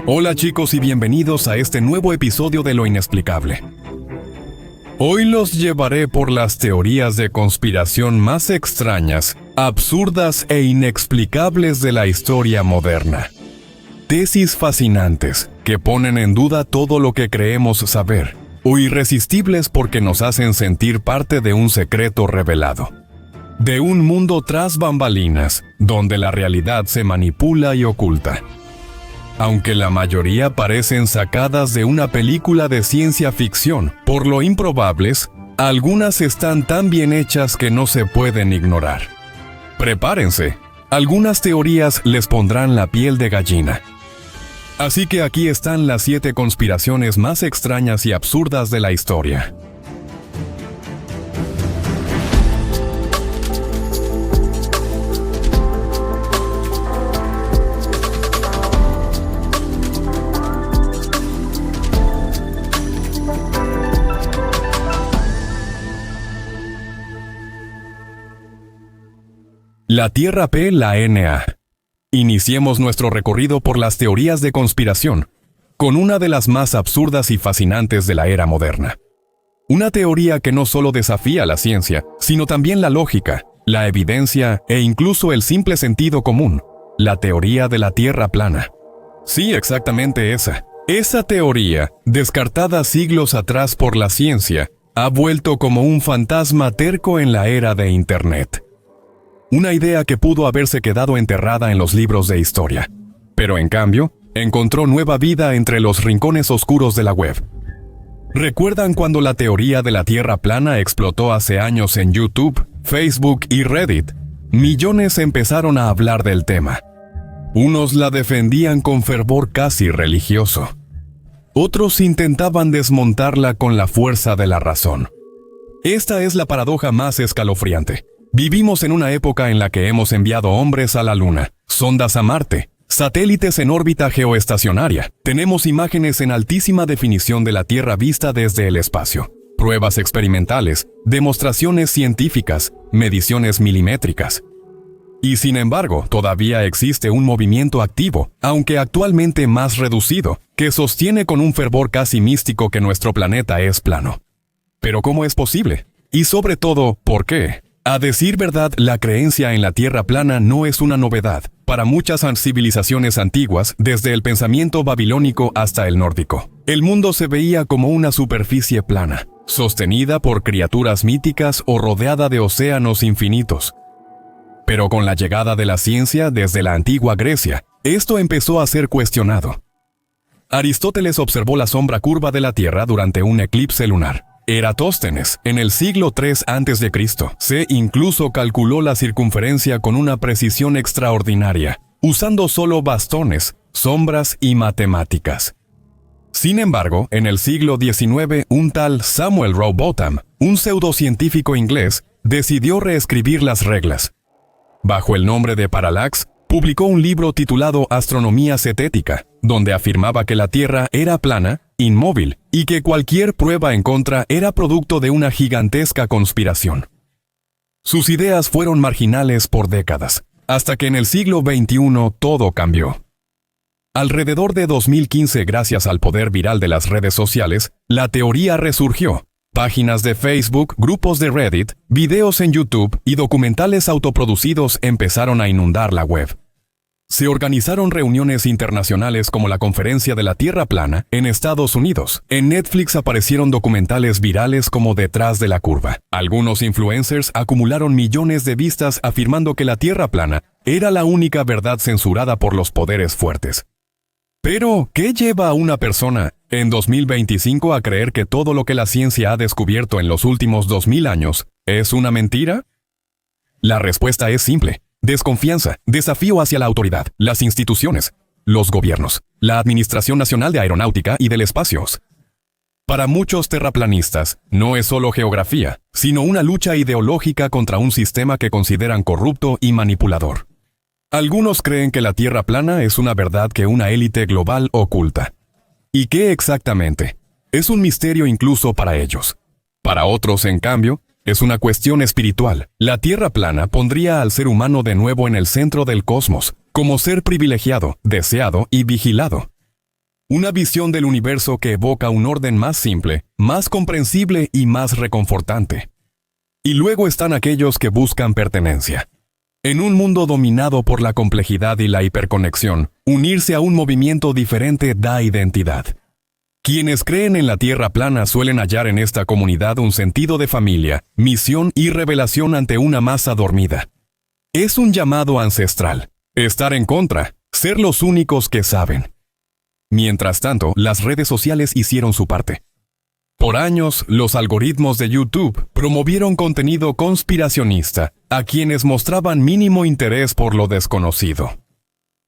Hola chicos y bienvenidos a este nuevo episodio de Lo Inexplicable. Hoy los llevaré por las teorías de conspiración más extrañas, absurdas e inexplicables de la historia moderna. Tesis fascinantes que ponen en duda todo lo que creemos saber, o irresistibles porque nos hacen sentir parte de un secreto revelado. De un mundo tras bambalinas, donde la realidad se manipula y oculta. Aunque la mayoría parecen sacadas de una película de ciencia ficción, por lo improbables, algunas están tan bien hechas que no se pueden ignorar. Prepárense, algunas teorías les pondrán la piel de gallina. Así que aquí están las 7 conspiraciones más extrañas y absurdas de la historia. La Tierra P, la NA. Iniciemos nuestro recorrido por las teorías de conspiración, con una de las más absurdas y fascinantes de la era moderna. Una teoría que no solo desafía la ciencia, sino también la lógica, la evidencia e incluso el simple sentido común, la teoría de la Tierra plana. Sí, exactamente esa. Esa teoría, descartada siglos atrás por la ciencia, ha vuelto como un fantasma terco en la era de Internet. Una idea que pudo haberse quedado enterrada en los libros de historia, pero en cambio, encontró nueva vida entre los rincones oscuros de la web. ¿Recuerdan cuando la teoría de la Tierra plana explotó hace años en YouTube, Facebook y Reddit? Millones empezaron a hablar del tema. Unos la defendían con fervor casi religioso. Otros intentaban desmontarla con la fuerza de la razón. Esta es la paradoja más escalofriante. Vivimos en una época en la que hemos enviado hombres a la Luna, sondas a Marte, satélites en órbita geoestacionaria, tenemos imágenes en altísima definición de la Tierra vista desde el espacio, pruebas experimentales, demostraciones científicas, mediciones milimétricas. Y sin embargo, todavía existe un movimiento activo, aunque actualmente más reducido, que sostiene con un fervor casi místico que nuestro planeta es plano. ¿Pero cómo es posible? Y sobre todo, ¿por qué? A decir verdad, la creencia en la Tierra plana no es una novedad para muchas civilizaciones antiguas, desde el pensamiento babilónico hasta el nórdico. El mundo se veía como una superficie plana, sostenida por criaturas míticas o rodeada de océanos infinitos. Pero con la llegada de la ciencia desde la antigua Grecia, esto empezó a ser cuestionado. Aristóteles observó la sombra curva de la Tierra durante un eclipse lunar. Eratóstenes, en el siglo III a.C., se incluso calculó la circunferencia con una precisión extraordinaria, usando solo bastones, sombras y matemáticas. Sin embargo, en el siglo XIX, un tal Samuel Rowbotham, un pseudocientífico inglés, decidió reescribir las reglas. Bajo el nombre de Parallax, publicó un libro titulado Astronomía Cetética, donde afirmaba que la Tierra era plana, inmóvil, y que cualquier prueba en contra era producto de una gigantesca conspiración. Sus ideas fueron marginales por décadas, hasta que en el siglo XXI todo cambió. Alrededor de 2015, gracias al poder viral de las redes sociales, la teoría resurgió. Páginas de Facebook, grupos de Reddit, videos en YouTube y documentales autoproducidos empezaron a inundar la web. Se organizaron reuniones internacionales como la Conferencia de la Tierra Plana en Estados Unidos. En Netflix aparecieron documentales virales como Detrás de la Curva. Algunos influencers acumularon millones de vistas afirmando que la Tierra plana era la única verdad censurada por los poderes fuertes. Pero, ¿qué lleva a una persona en 2025 a creer que todo lo que la ciencia ha descubierto en los últimos 2000 años es una mentira? La respuesta es simple. Desconfianza, desafío hacia la autoridad, las instituciones, los gobiernos, la Administración Nacional de Aeronáutica y del Espacio. Para muchos terraplanistas, no es solo geografía, sino una lucha ideológica contra un sistema que consideran corrupto y manipulador. Algunos creen que la Tierra plana es una verdad que una élite global oculta. ¿Y qué exactamente? Es un misterio incluso para ellos. Para otros, en cambio, es una cuestión espiritual. La Tierra plana pondría al ser humano de nuevo en el centro del cosmos, como ser privilegiado, deseado y vigilado. Una visión del universo que evoca un orden más simple, más comprensible y más reconfortante. Y luego están aquellos que buscan pertenencia. En un mundo dominado por la complejidad y la hiperconexión, unirse a un movimiento diferente da identidad. Quienes creen en la Tierra plana suelen hallar en esta comunidad un sentido de familia, misión y revelación ante una masa dormida. Es un llamado ancestral. Estar en contra, ser los únicos que saben. Mientras tanto, las redes sociales hicieron su parte. Por años, los algoritmos de YouTube promovieron contenido conspiracionista a quienes mostraban mínimo interés por lo desconocido.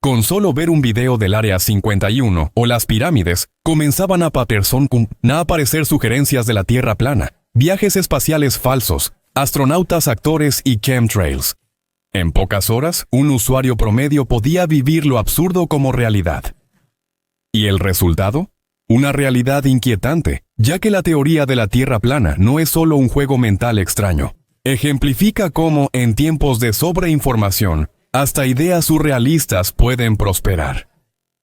Con solo ver un video del Área 51 o las pirámides, comenzaban a aparecer sugerencias de la Tierra plana, viajes espaciales falsos, astronautas actores y chemtrails. En pocas horas, un usuario promedio podía vivir lo absurdo como realidad. ¿Y el resultado? Una realidad inquietante, ya que la teoría de la Tierra plana no es solo un juego mental extraño. Ejemplifica cómo, en tiempos de sobreinformación, hasta ideas surrealistas pueden prosperar.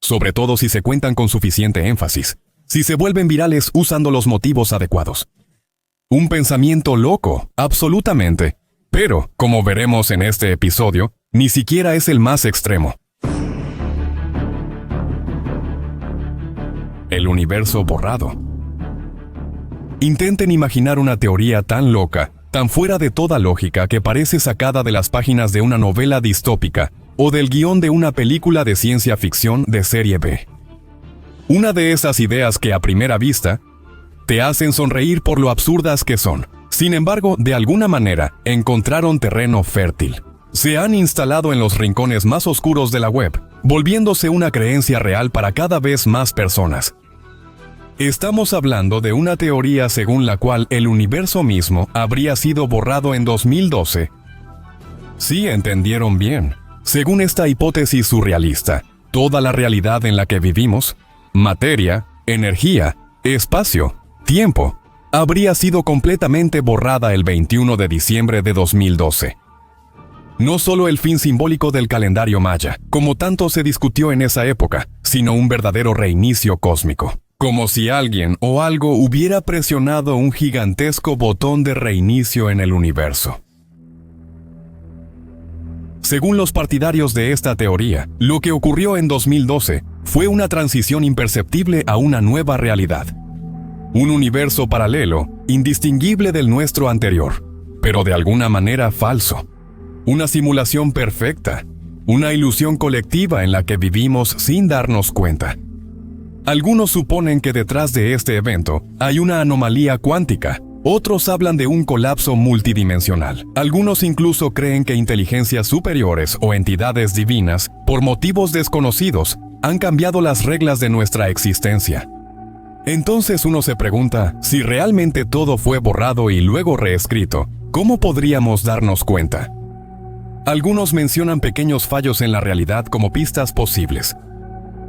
Sobre todo si se cuentan con suficiente énfasis, si se vuelven virales usando los motivos adecuados. Un pensamiento loco, absolutamente, pero, como veremos en este episodio, ni siquiera es el más extremo. El universo borrado. Intenten imaginar una teoría tan loca, tan fuera de toda lógica que parece sacada de las páginas de una novela distópica o del guión de una película de ciencia ficción de serie B. Una de esas ideas que a primera vista te hacen sonreír por lo absurdas que son. Sin embargo, de alguna manera, encontraron terreno fértil. Se han instalado en los rincones más oscuros de la web, volviéndose una creencia real para cada vez más personas. Estamos hablando de una teoría según la cual el universo mismo habría sido borrado en 2012. Sí, entendieron bien. Según esta hipótesis surrealista, toda la realidad en la que vivimos, materia, energía, espacio, tiempo, habría sido completamente borrada el 21 de diciembre de 2012. No solo el fin simbólico del calendario maya, como tanto se discutió en esa época, sino un verdadero reinicio cósmico. Como si alguien o algo hubiera presionado un gigantesco botón de reinicio en el universo. Según los partidarios de esta teoría, lo que ocurrió en 2012 fue una transición imperceptible a una nueva realidad. Un universo paralelo, indistinguible del nuestro anterior, pero de alguna manera falso. Una simulación perfecta, una ilusión colectiva en la que vivimos sin darnos cuenta. Algunos suponen que detrás de este evento hay una anomalía cuántica, otros hablan de un colapso multidimensional. Algunos incluso creen que inteligencias superiores o entidades divinas, por motivos desconocidos, han cambiado las reglas de nuestra existencia. Entonces uno se pregunta, si realmente todo fue borrado y luego reescrito, ¿cómo podríamos darnos cuenta? Algunos mencionan pequeños fallos en la realidad como pistas posibles.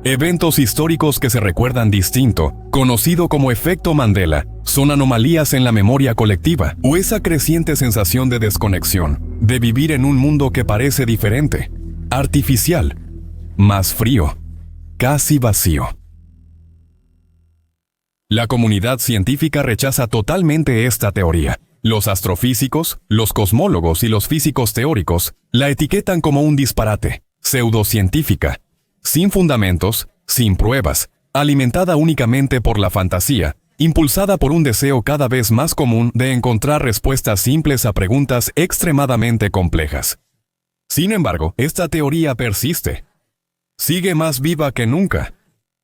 Eventos históricos que se recuerdan distinto, conocido como efecto Mandela, son anomalías en la memoria colectiva, o esa creciente sensación de desconexión, de vivir en un mundo que parece diferente, artificial, más frío, casi vacío. La comunidad científica rechaza totalmente esta teoría. Los astrofísicos, los cosmólogos y los físicos teóricos la etiquetan como un disparate, pseudocientífica, sin fundamentos, sin pruebas, alimentada únicamente por la fantasía, impulsada por un deseo cada vez más común de encontrar respuestas simples a preguntas extremadamente complejas. Sin embargo, esta teoría persiste. Sigue más viva que nunca,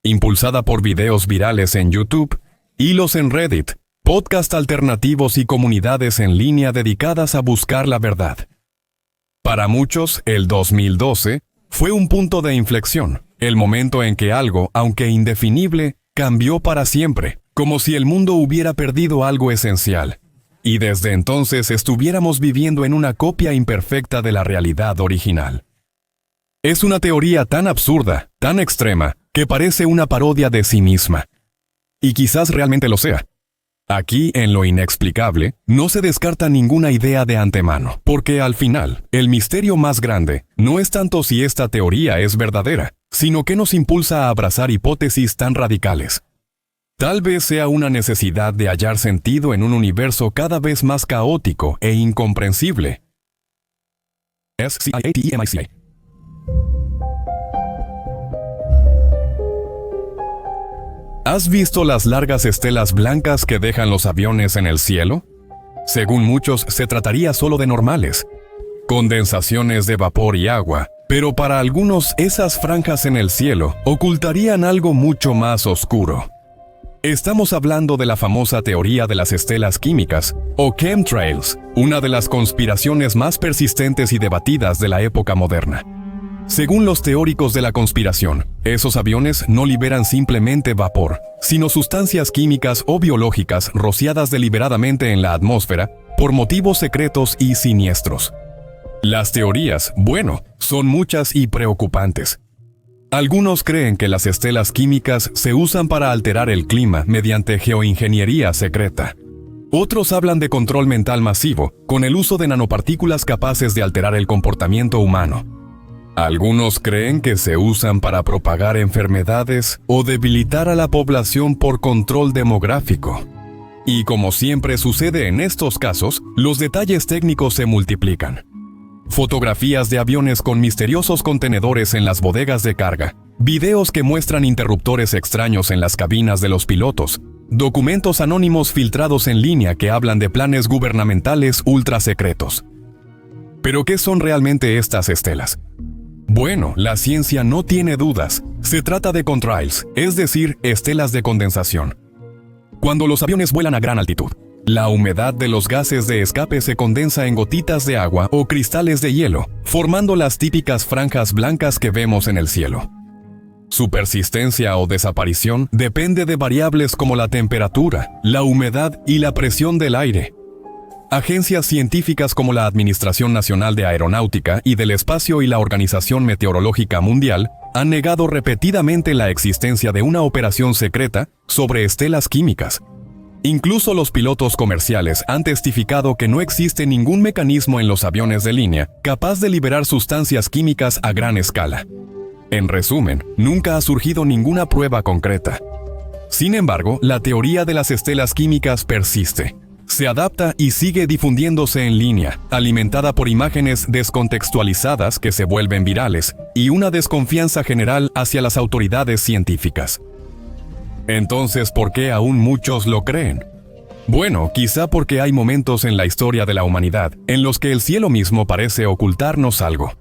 impulsada por videos virales en YouTube, hilos en Reddit, podcasts alternativos y comunidades en línea dedicadas a buscar la verdad. Para muchos, el 2012 fue un punto de inflexión, el momento en que algo, aunque indefinible, cambió para siempre, como si el mundo hubiera perdido algo esencial, y desde entonces estuviéramos viviendo en una copia imperfecta de la realidad original. Es una teoría tan absurda, tan extrema, que parece una parodia de sí misma. Y quizás realmente lo sea. Aquí, en lo inexplicable, no se descarta ninguna idea de antemano, porque al final, el misterio más grande no es tanto si esta teoría es verdadera, sino que nos impulsa a abrazar hipótesis tan radicales. Tal vez sea una necesidad de hallar sentido en un universo cada vez más caótico e incomprensible. SCIATEMICA. ¿Has visto las largas estelas blancas que dejan los aviones en el cielo? Según muchos, se trataría solo de normales, condensaciones de vapor y agua, pero para algunos esas franjas en el cielo ocultarían algo mucho más oscuro. Estamos hablando de la famosa teoría de las estelas químicas, o chemtrails, una de las conspiraciones más persistentes y debatidas de la época moderna. Según los teóricos de la conspiración, esos aviones no liberan simplemente vapor, sino sustancias químicas o biológicas rociadas deliberadamente en la atmósfera por motivos secretos y siniestros. Las teorías, bueno, son muchas y preocupantes. Algunos creen que las estelas químicas se usan para alterar el clima mediante geoingeniería secreta. Otros hablan de control mental masivo, con el uso de nanopartículas capaces de alterar el comportamiento humano. Algunos creen que se usan para propagar enfermedades o debilitar a la población por control demográfico. Y como siempre sucede en estos casos, los detalles técnicos se multiplican. Fotografías de aviones con misteriosos contenedores en las bodegas de carga, videos que muestran interruptores extraños en las cabinas de los pilotos, documentos anónimos filtrados en línea que hablan de planes gubernamentales ultra secretos. ¿Pero qué son realmente estas estelas? Bueno, la ciencia no tiene dudas. Se trata de contrails, es decir, estelas de condensación. Cuando los aviones vuelan a gran altitud, la humedad de los gases de escape se condensa en gotitas de agua o cristales de hielo, formando las típicas franjas blancas que vemos en el cielo. Su persistencia o desaparición depende de variables como la temperatura, la humedad y la presión del aire. Agencias científicas como la Administración Nacional de Aeronáutica y del Espacio y la Organización Meteorológica Mundial han negado repetidamente la existencia de una operación secreta sobre estelas químicas. Incluso los pilotos comerciales han testificado que no existe ningún mecanismo en los aviones de línea capaz de liberar sustancias químicas a gran escala. En resumen, nunca ha surgido ninguna prueba concreta. Sin embargo, la teoría de las estelas químicas persiste. Se adapta y sigue difundiéndose en línea, alimentada por imágenes descontextualizadas que se vuelven virales y una desconfianza general hacia las autoridades científicas. Entonces, ¿por qué aún muchos lo creen? Bueno, quizá porque hay momentos en la historia de la humanidad en los que el cielo mismo parece ocultarnos algo.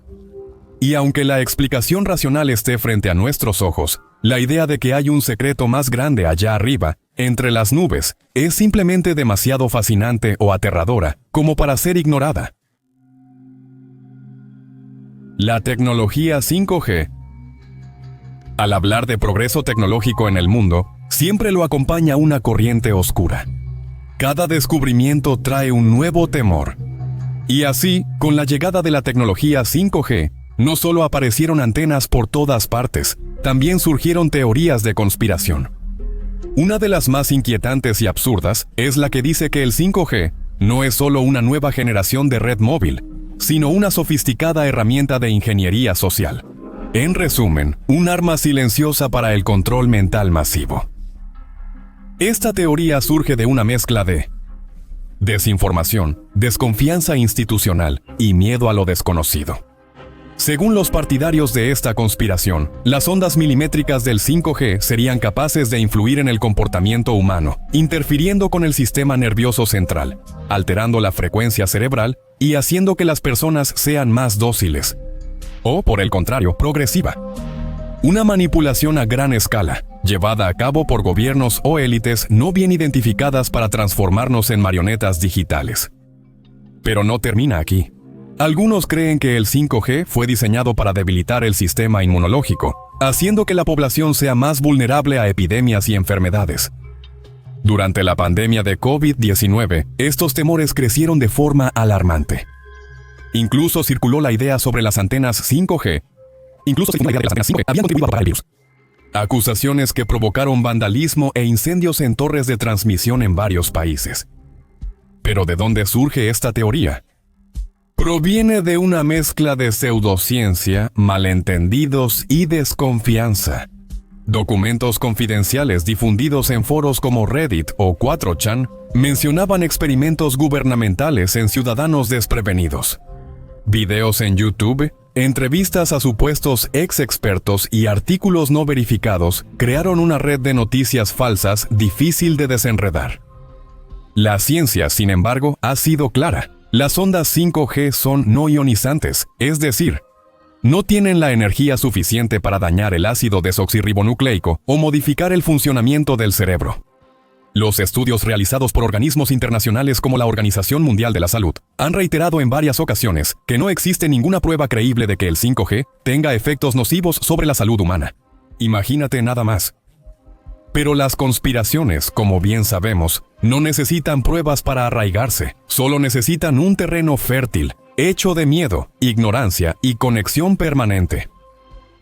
Y aunque la explicación racional esté frente a nuestros ojos, la idea de que hay un secreto más grande allá arriba, entre las nubes, es simplemente demasiado fascinante o aterradora como para ser ignorada. La tecnología 5G. Al hablar de progreso tecnológico en el mundo, siempre lo acompaña una corriente oscura. Cada descubrimiento trae un nuevo temor. Y así, con la llegada de la tecnología 5G, no solo aparecieron antenas por todas partes, también surgieron teorías de conspiración. Una de las más inquietantes y absurdas es la que dice que el 5G no es solo una nueva generación de red móvil, sino una sofisticada herramienta de ingeniería social. En resumen, un arma silenciosa para el control mental masivo. Esta teoría surge de una mezcla de desinformación, desconfianza institucional y miedo a lo desconocido. Según los partidarios de esta conspiración, las ondas milimétricas del 5G serían capaces de influir en el comportamiento humano, interfiriendo con el sistema nervioso central, alterando la frecuencia cerebral y haciendo que las personas sean más dóciles. O, por el contrario, progresiva. Una manipulación a gran escala, llevada a cabo por gobiernos o élites no bien identificadas para transformarnos en marionetas digitales. Pero no termina aquí. Algunos creen que el 5G fue diseñado para debilitar el sistema inmunológico, haciendo que la población sea más vulnerable a epidemias y enfermedades. Durante la pandemia de COVID-19, estos temores crecieron de forma alarmante. Incluso circuló la idea sobre las antenas 5G. Habían contribuido a propagar el virus. Acusaciones que provocaron vandalismo e incendios en torres de transmisión en varios países. ¿Pero de dónde surge esta teoría? Proviene de una mezcla de pseudociencia, malentendidos y desconfianza. Documentos confidenciales difundidos en foros como Reddit o 4chan mencionaban experimentos gubernamentales en ciudadanos desprevenidos. Videos en YouTube, entrevistas a supuestos ex-expertos y artículos no verificados crearon una red de noticias falsas difícil de desenredar. La ciencia, sin embargo, ha sido clara. Las ondas 5G son no ionizantes, es decir, no tienen la energía suficiente para dañar el ácido desoxirribonucleico o modificar el funcionamiento del cerebro. Los estudios realizados por organismos internacionales como la Organización Mundial de la Salud han reiterado en varias ocasiones que no existe ninguna prueba creíble de que el 5G tenga efectos nocivos sobre la salud humana. Imagínate nada más. Pero las conspiraciones, como bien sabemos, no necesitan pruebas para arraigarse, solo necesitan un terreno fértil, hecho de miedo, ignorancia y conexión permanente.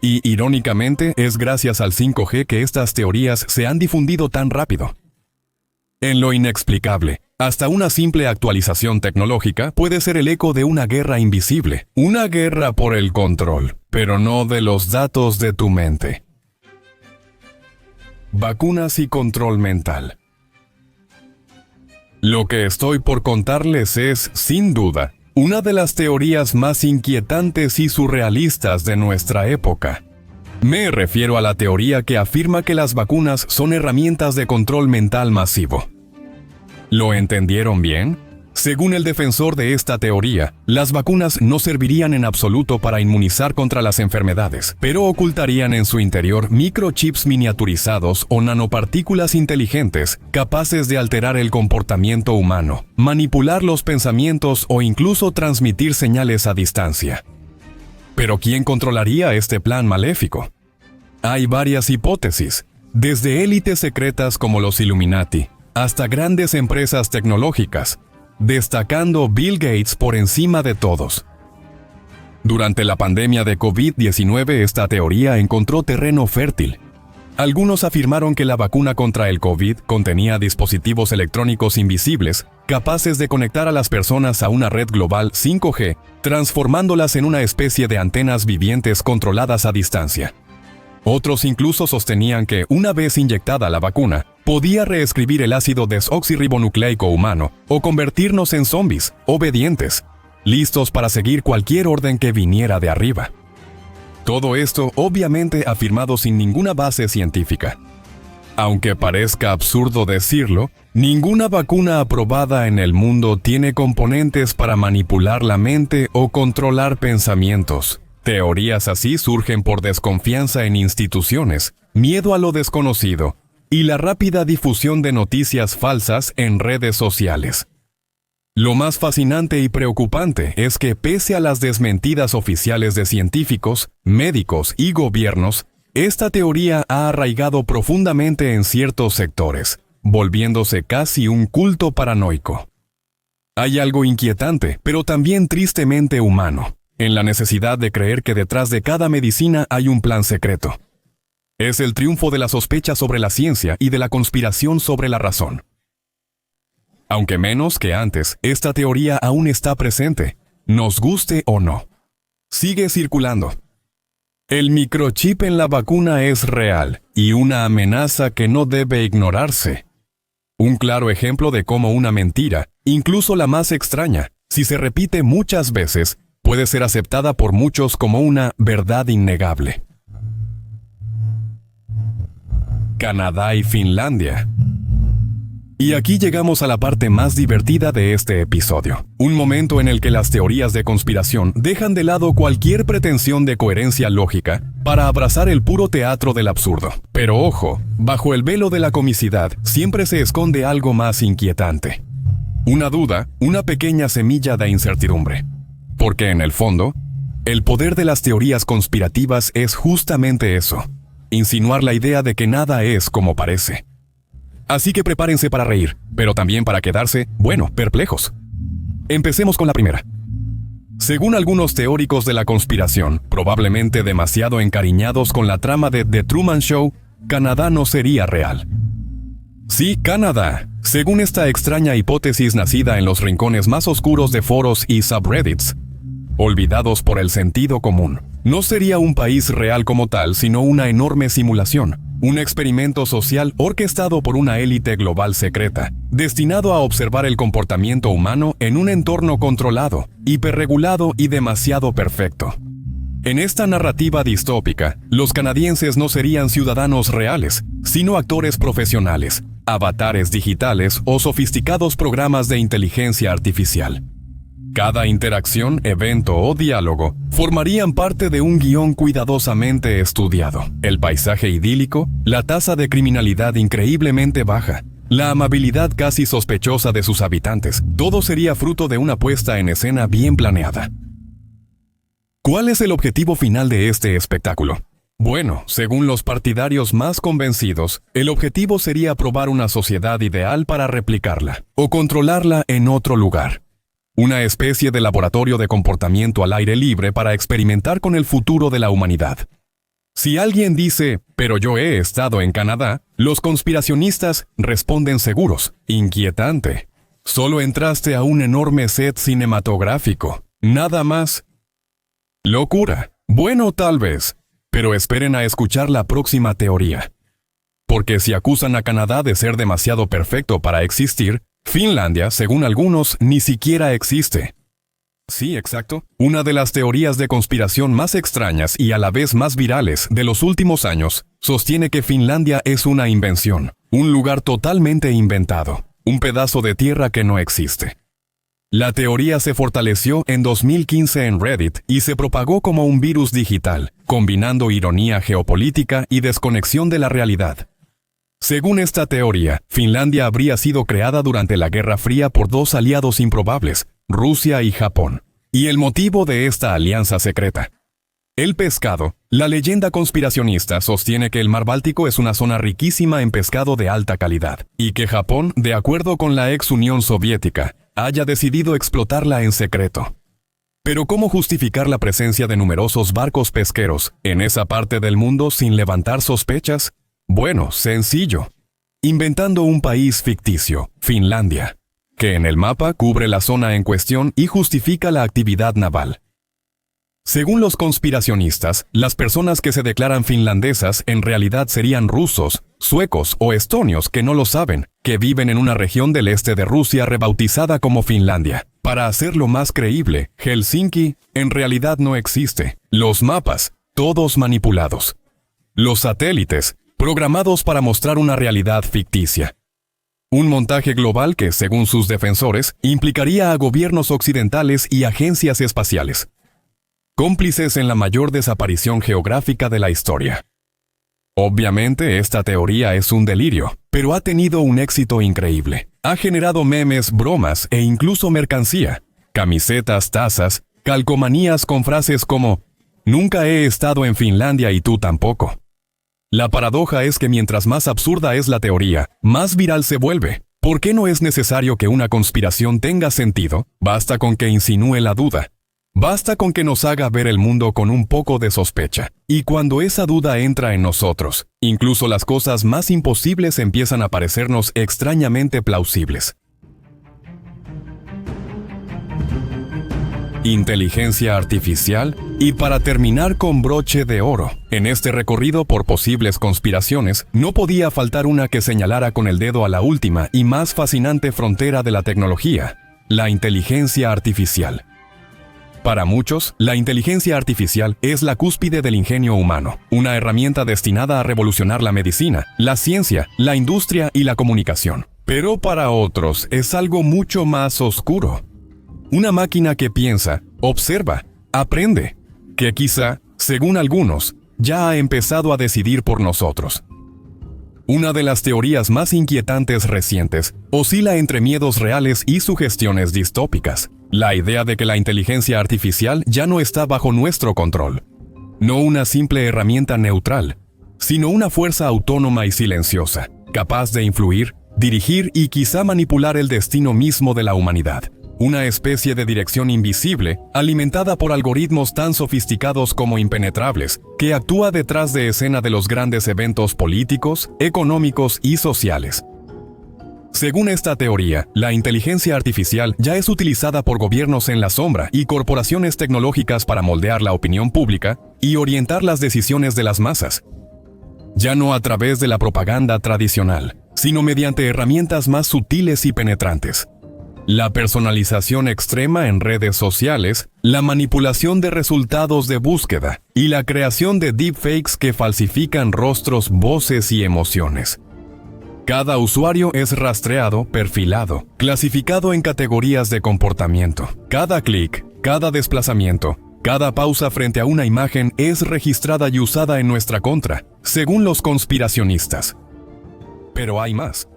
Y, irónicamente, es gracias al 5G que estas teorías se han difundido tan rápido. En lo inexplicable, hasta una simple actualización tecnológica puede ser el eco de una guerra invisible, una guerra por el control, pero no de los datos de tu mente. Vacunas y control mental. Lo que estoy por contarles es, sin duda, una de las teorías más inquietantes y surrealistas de nuestra época. Me refiero a la teoría que afirma que las vacunas son herramientas de control mental masivo. ¿Lo entendieron bien? Según el defensor de esta teoría, las vacunas no servirían en absoluto para inmunizar contra las enfermedades, pero ocultarían en su interior microchips miniaturizados o nanopartículas inteligentes capaces de alterar el comportamiento humano, manipular los pensamientos o incluso transmitir señales a distancia. ¿Pero quién controlaría este plan maléfico? Hay varias hipótesis, desde élites secretas como los Illuminati, hasta grandes empresas tecnológicas, destacando Bill Gates por encima de todos. Durante la pandemia de COVID-19, esta teoría encontró terreno fértil. Algunos afirmaron que la vacuna contra el COVID contenía dispositivos electrónicos invisibles, capaces de conectar a las personas a una red global 5G, transformándolas en una especie de antenas vivientes controladas a distancia. Otros incluso sostenían que, una vez inyectada la vacuna, podía reescribir el ácido desoxirribonucleico humano o convertirnos en zombies, obedientes, listos para seguir cualquier orden que viniera de arriba. Todo esto obviamente afirmado sin ninguna base científica. Aunque parezca absurdo decirlo, ninguna vacuna aprobada en el mundo tiene componentes para manipular la mente o controlar pensamientos. Teorías así surgen por desconfianza en instituciones, miedo a lo desconocido y la rápida difusión de noticias falsas en redes sociales. Lo más fascinante y preocupante es que, pese a las desmentidas oficiales de científicos, médicos y gobiernos, esta teoría ha arraigado profundamente en ciertos sectores, volviéndose casi un culto paranoico. Hay algo inquietante, pero también tristemente humano, en la necesidad de creer que detrás de cada medicina hay un plan secreto. Es el triunfo de la sospecha sobre la ciencia y de la conspiración sobre la razón. Aunque menos que antes, esta teoría aún está presente, nos guste o no. Sigue circulando. El microchip en la vacuna es real y una amenaza que no debe ignorarse. Un claro ejemplo de cómo una mentira, incluso la más extraña, si se repite muchas veces, puede ser aceptada por muchos como una verdad innegable. Canadá y Finlandia. Y aquí llegamos a la parte más divertida de este episodio. Un momento en el que las teorías de conspiración dejan de lado cualquier pretensión de coherencia lógica para abrazar el puro teatro del absurdo. Pero ojo, bajo el velo de la comicidad siempre se esconde algo más inquietante. Una duda, una pequeña semilla de incertidumbre. Porque en el fondo, el poder de las teorías conspirativas es justamente eso: insinuar la idea de que nada es como parece. Así que prepárense para reír, pero también para quedarse, perplejos. Empecemos con la primera. Según algunos teóricos de la conspiración, probablemente demasiado encariñados con la trama de The Truman Show, Canadá no sería real. Sí, Canadá. Según esta extraña hipótesis nacida en los rincones más oscuros de foros y subreddits, olvidados por el sentido común, no sería un país real como tal, sino una enorme simulación, un experimento social orquestado por una élite global secreta, destinado a observar el comportamiento humano en un entorno controlado, hiperregulado y demasiado perfecto. En esta narrativa distópica, los canadienses no serían ciudadanos reales, sino actores profesionales, avatares digitales o sofisticados programas de inteligencia artificial. Cada interacción, evento o diálogo formarían parte de un guión cuidadosamente estudiado. El paisaje idílico, la tasa de criminalidad increíblemente baja, la amabilidad casi sospechosa de sus habitantes, todo sería fruto de una puesta en escena bien planeada. ¿Cuál es el objetivo final de este espectáculo? Bueno, según los partidarios más convencidos, el objetivo sería probar una sociedad ideal para replicarla o controlarla en otro lugar. Una especie de laboratorio de comportamiento al aire libre para experimentar con el futuro de la humanidad. Si alguien dice, pero yo he estado en Canadá, los conspiracionistas responden seguros, inquietante. Solo entraste a un enorme set cinematográfico, nada más. Locura. Bueno, tal vez, pero esperen a escuchar la próxima teoría. Porque si acusan a Canadá de ser demasiado perfecto para existir, Finlandia, según algunos, ni siquiera existe. Sí, exacto. Una de las teorías de conspiración más extrañas y a la vez más virales de los últimos años sostiene que Finlandia es una invención, un lugar totalmente inventado, un pedazo de tierra que no existe. La teoría se fortaleció en 2015 en Reddit y se propagó como un virus digital, combinando ironía geopolítica y desconexión de la realidad. Según esta teoría, Finlandia habría sido creada durante la Guerra Fría por dos aliados improbables, Rusia y Japón. Y el motivo de esta alianza secreta. El pescado. La leyenda conspiracionista sostiene que el mar Báltico es una zona riquísima en pescado de alta calidad, y que Japón, de acuerdo con la ex Unión Soviética, haya decidido explotarla en secreto. Pero ¿cómo justificar la presencia de numerosos barcos pesqueros en esa parte del mundo sin levantar sospechas? Bueno, sencillo. Inventando un país ficticio, Finlandia, que en el mapa cubre la zona en cuestión y justifica la actividad naval. Según los conspiracionistas, las personas que se declaran finlandesas en realidad serían rusos, suecos o estonios que no lo saben, que viven en una región del este de Rusia rebautizada como Finlandia. Para hacerlo más creíble, Helsinki en realidad no existe. Los mapas, todos manipulados. Los satélites, programados para mostrar una realidad ficticia. Un montaje global que, según sus defensores, implicaría a gobiernos occidentales y agencias espaciales, cómplices en la mayor desaparición geográfica de la historia. Obviamente esta teoría es un delirio, pero ha tenido un éxito increíble. Ha generado memes, bromas e incluso mercancía, camisetas, tazas, calcomanías con frases como «Nunca he estado en Finlandia y tú tampoco». La paradoja es que mientras más absurda es la teoría, más viral se vuelve. ¿Por qué no es necesario que una conspiración tenga sentido? Basta con que insinúe la duda. Basta con que nos haga ver el mundo con un poco de sospecha. Y cuando esa duda entra en nosotros, incluso las cosas más imposibles empiezan a parecernos extrañamente plausibles. Inteligencia artificial. Y para terminar con broche de oro, en este recorrido por posibles conspiraciones, no podía faltar una que señalara con el dedo a la última y más fascinante frontera de la tecnología, la inteligencia artificial. Para muchos, la inteligencia artificial es la cúspide del ingenio humano, una herramienta destinada a revolucionar la medicina, la ciencia, la industria y la comunicación. Pero para otros es algo mucho más oscuro. Una máquina que piensa, observa, aprende, que quizá, según algunos, ya ha empezado a decidir por nosotros. Una de las teorías más inquietantes recientes oscila entre miedos reales y sugestiones distópicas. La idea de que la inteligencia artificial ya no está bajo nuestro control. No una simple herramienta neutral, sino una fuerza autónoma y silenciosa, capaz de influir, dirigir y quizá manipular el destino mismo de la humanidad. Una especie de dirección invisible, alimentada por algoritmos tan sofisticados como impenetrables, que actúa detrás de escena de los grandes eventos políticos, económicos y sociales. Según esta teoría, la inteligencia artificial ya es utilizada por gobiernos en la sombra y corporaciones tecnológicas para moldear la opinión pública y orientar las decisiones de las masas. Ya no a través de la propaganda tradicional, sino mediante herramientas más sutiles y penetrantes. La personalización extrema en redes sociales, la manipulación de resultados de búsqueda y la creación de deepfakes que falsifican rostros, voces y emociones. Cada usuario es rastreado, perfilado, clasificado en categorías de comportamiento. Cada clic, cada desplazamiento, cada pausa frente a una imagen es registrada y usada en nuestra contra, según los conspiracionistas. Pero hay más.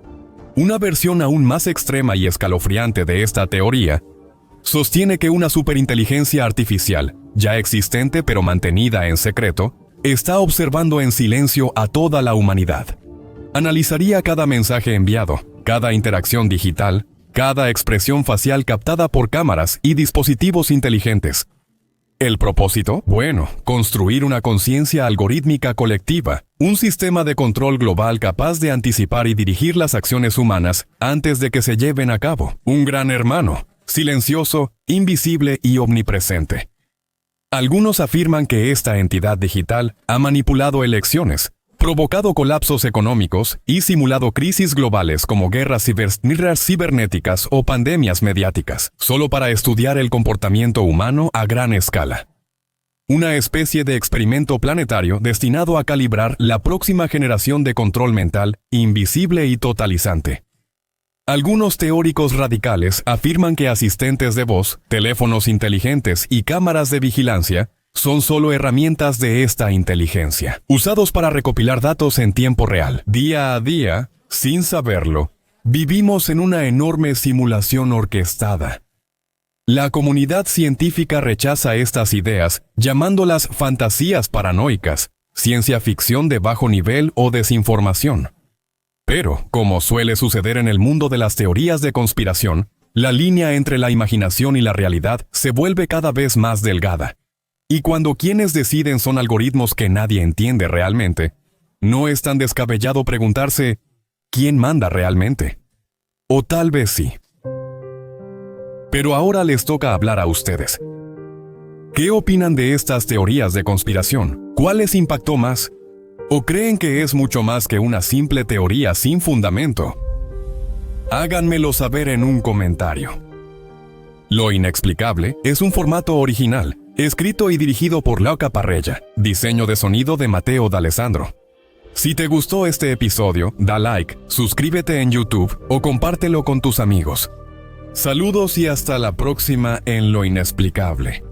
Una versión aún más extrema y escalofriante de esta teoría sostiene que una superinteligencia artificial, ya existente pero mantenida en secreto, está observando en silencio a toda la humanidad. Analizaría cada mensaje enviado, cada interacción digital, cada expresión facial captada por cámaras y dispositivos inteligentes. ¿El propósito? Bueno, construir una conciencia algorítmica colectiva, un sistema de control global capaz de anticipar y dirigir las acciones humanas antes de que se lleven a cabo. Un gran hermano, silencioso, invisible y omnipresente. Algunos afirman que esta entidad digital ha manipulado elecciones, provocado colapsos económicos y simulado crisis globales como guerras cibernéticas o pandemias mediáticas, solo para estudiar el comportamiento humano a gran escala. Una especie de experimento planetario destinado a calibrar la próxima generación de control mental, invisible y totalizante. Algunos teóricos radicales afirman que asistentes de voz, teléfonos inteligentes y cámaras de vigilancia son solo herramientas de esta inteligencia, usados para recopilar datos en tiempo real. Día a día, sin saberlo, vivimos en una enorme simulación orquestada. La comunidad científica rechaza estas ideas, llamándolas fantasías paranoicas, ciencia ficción de bajo nivel o desinformación. Pero, como suele suceder en el mundo de las teorías de conspiración, la línea entre la imaginación y la realidad se vuelve cada vez más delgada. Y cuando quienes deciden son algoritmos que nadie entiende realmente, no es tan descabellado preguntarse, ¿quién manda realmente? O tal vez sí. Pero ahora les toca hablar a ustedes. ¿Qué opinan de estas teorías de conspiración? ¿Cuál les impactó más? ¿O creen que es mucho más que una simple teoría sin fundamento? Háganmelo saber en un comentario. Lo Inexplicable es un formato original, escrito y dirigido por Laura Parrella, diseño de sonido de Mateo D'Alessandro. Si te gustó este episodio, da like, suscríbete en YouTube o compártelo con tus amigos. Saludos y hasta la próxima en Lo Inexplicable.